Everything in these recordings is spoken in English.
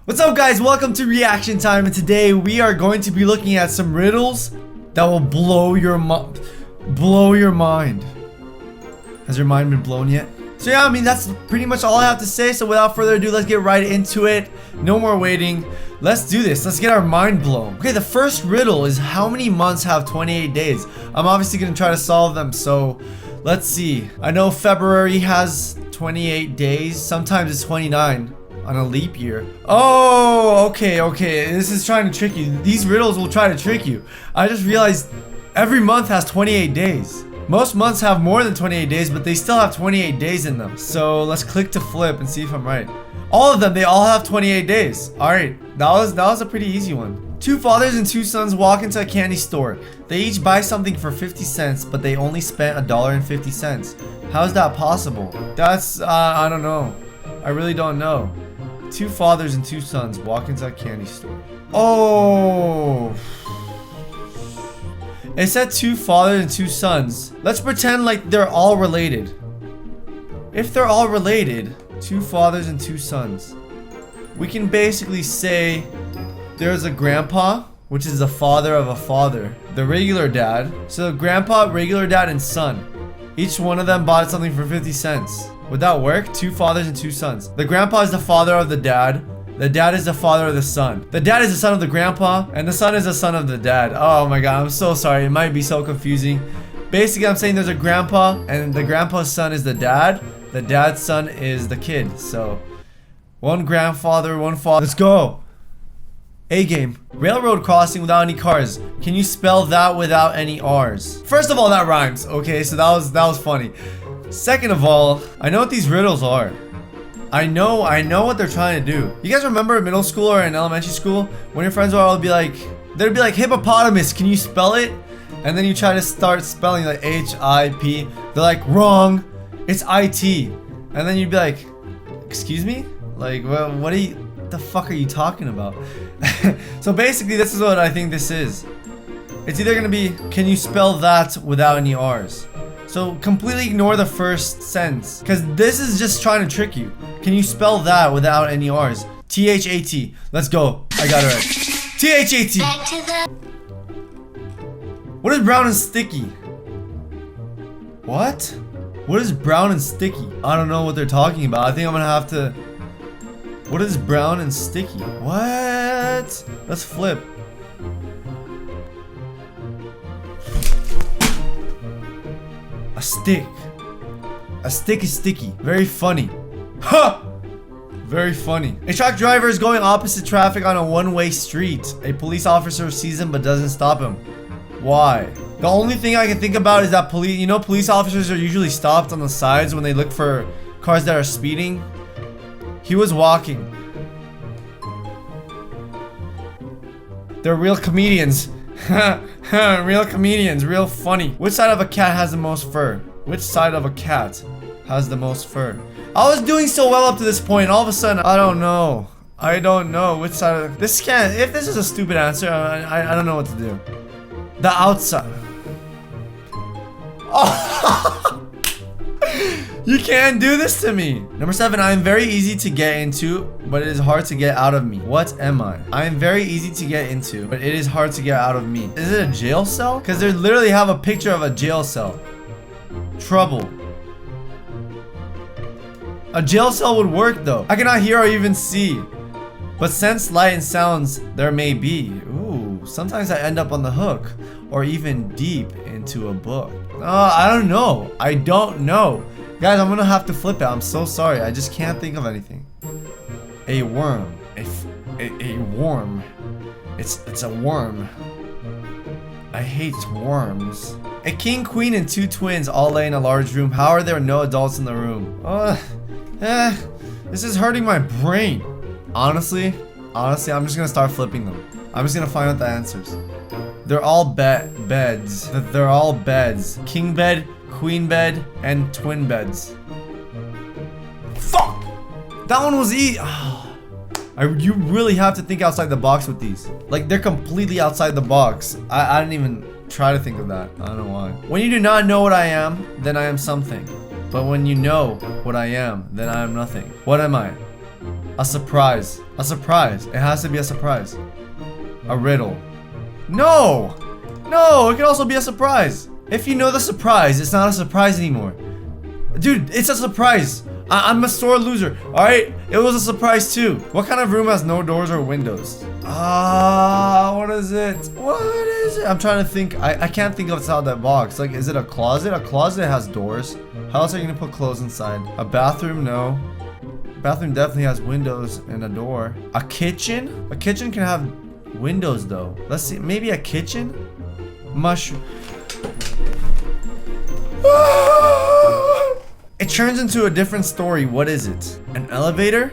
What's up, guys? Welcome to reaction time, and today we are going to be looking at some riddles that will blow your mind. Has your mind been blown yet? So yeah, I mean, that's pretty much all I have to say. So without further ado, let's get right into it. No more waiting. Let's do this. Let's get our mind blown. Okay, the first riddle is how many months have 28 days? I'm obviously gonna try to solve them, so let's see. I know February has 28 days. Sometimes it's 29 on a leap year. Oh, okay. This is trying to trick you. These riddles will try to trick you. I just realized every month has 28 days. Most months have more than 28 days, but they still have 28 days in them. So let's click to flip and see if I'm right. All of them, they all have 28 days. All right, that was a pretty easy one. Two fathers and two sons walk into a candy store. They each buy something for 50 cents, but they only spent $1.50. How is that possible? That's, I don't know. I really don't know. Two fathers and two sons walk into a candy store. Oh. It said two fathers and two sons. Let's pretend like they're all related. If they're all related, two fathers and two sons, we can basically say there's a grandpa, which is the father of a father, the regular dad. So grandpa, regular dad, and son. Each one of them bought something for 50 cents. Would that work? Two fathers and two sons. The grandpa is the father of the dad. The dad is the father of the son. The dad is the son of the grandpa, and the son is the son of the dad. Oh my god, I'm so sorry. It might be so confusing. Basically, I'm saying there's a grandpa, and the grandpa's son is the dad. The dad's son is the kid. So, one grandfather, one father. Let's go. A game. Railroad crossing without any cars. Can you spell that without any R's? First of all, that rhymes. Okay, so that was funny. Second of all, I know what these riddles are. I know what they're trying to do. You guys remember in middle school or in elementary school when your friends would all be like, they'd be like, hippopotamus, can you spell it? And then you try to start spelling like H-I-P. They're like, wrong, it's I-T. And then you'd be like, excuse me? Like, well, what the fuck are you talking about? So basically, this is what I think this is. It's either gonna be, can you spell that without any R's? So completely ignore the first sentence, because this is just trying to trick you. Can you spell that without any R's? T-H-A-T. Let's go. I got it right. T-H-A-T. What is brown and sticky? What? What is brown and sticky? I don't know what they're talking about. I think I'm gonna have to... What is brown and sticky? What? Let's flip. A stick. A stick is sticky. Very funny. Ha! Very funny. A truck driver is going opposite traffic on a one-way street. A police officer sees him but doesn't stop him. Why? The only thing I can think about is that police officers are usually stopped on the sides when they look for cars that are speeding. He was walking. They're real comedians. Real comedians, real funny. Which side of a cat has the most fur? Which side of a cat has the most fur? I was doing so well up to this point. All of a sudden, I don't know. I don't know which side of this can't. If this is a stupid answer, I don't know what to do. The outside. Oh. You can't do this to me. Number 7, I am very easy to get into, but it is hard to get out of me. What am I? I am very easy to get into, but it is hard to get out of me. Is it a jail cell? Because they literally have a picture of a jail cell. Trouble. A jail cell would work though. I cannot hear or even see, but sense, light, and sounds there may be. Ooh, sometimes I end up on the hook, or even deep into a book. I don't know. I don't know. Guys, I'm gonna have to flip it. I'm so sorry. I just can't think of anything. A worm. A worm. It's a worm. I hate worms. A king, queen, and two twins all lay in a large room. How are there no adults in the room? This is hurting my brain. Honestly, I'm just gonna start flipping them. I'm just gonna find out the answers. They're all beds. They're all beds. King bed, queen bed, and twin beds. Fuck! That one was easy. You really have to think outside the box with these. Like, they're completely outside the box. I didn't even try to think of that. I don't know why. When you do not know what I am, then I am something. But when you know what I am, then I am nothing. What am I? A surprise. A surprise. It has to be a surprise. A riddle. No! No, it could also be a surprise. If you know the surprise, it's not a surprise anymore. Dude, it's a surprise. I'm a sore loser. Alright? It was a surprise too. What kind of room has no doors or windows? What is it? What is it? I'm trying to think. I can't think of outside that box. Like, is it a closet? A closet has doors. How else are you gonna put clothes inside? A bathroom? No. Bathroom definitely has windows and a door. A kitchen? A kitchen can have windows though. Let's see. Maybe a kitchen? Mushroom. It turns into a different story. What is it? An elevator?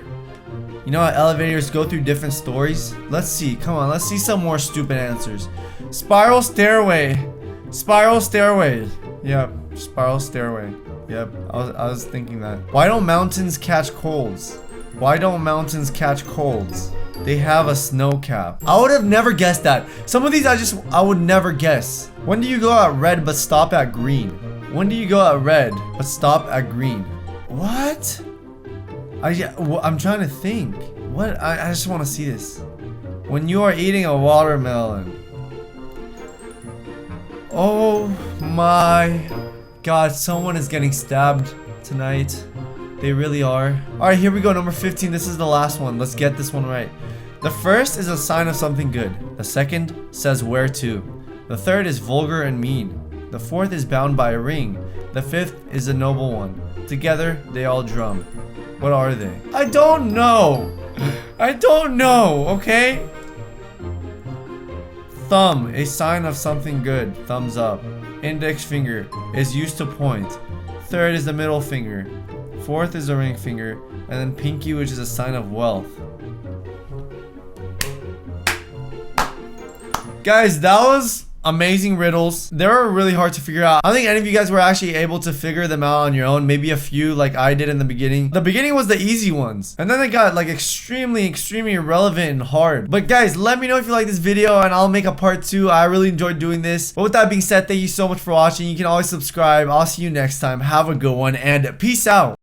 You know how elevators go through different stories? Let's see. Come on. Let's see some more stupid answers. Spiral stairway. Spiral stairway. Yep. Spiral stairway. Yep. I was thinking that. Why don't mountains catch colds? Why don't mountains catch colds? They have a snow cap. I would have never guessed that. Some of these I would never guess. When do you go at red but stop at green? When do you go at red but stop at green? What? I'm trying to think. What? I just want to see this. When you are eating a watermelon. Oh my God, someone is getting stabbed tonight. They really are. Alright, here we go. Number 15. This is the last one. Let's get this one right. The first is a sign of something good. The second says where to. The third is vulgar and mean. The fourth is bound by a ring. The fifth is a noble one. Together, they all drum. What are they? I don't know. I don't know, okay? Thumb, a sign of something good. Thumbs up. Index finger is used to point. Third is the middle finger. Fourth is the ring finger. And then pinky, which is a sign of wealth. Guys, that was amazing riddles. They were really hard to figure out. I don't think any of you guys were actually able to figure them out on your own. Maybe a few like I did in the beginning. The beginning was the easy ones. And then they got like extremely irrelevant and hard. But guys, let me know if you like this video and I'll make a part 2. I really enjoyed doing this. But with that being said, thank you so much for watching. You can always subscribe. I'll see you next time. Have a good one and peace out.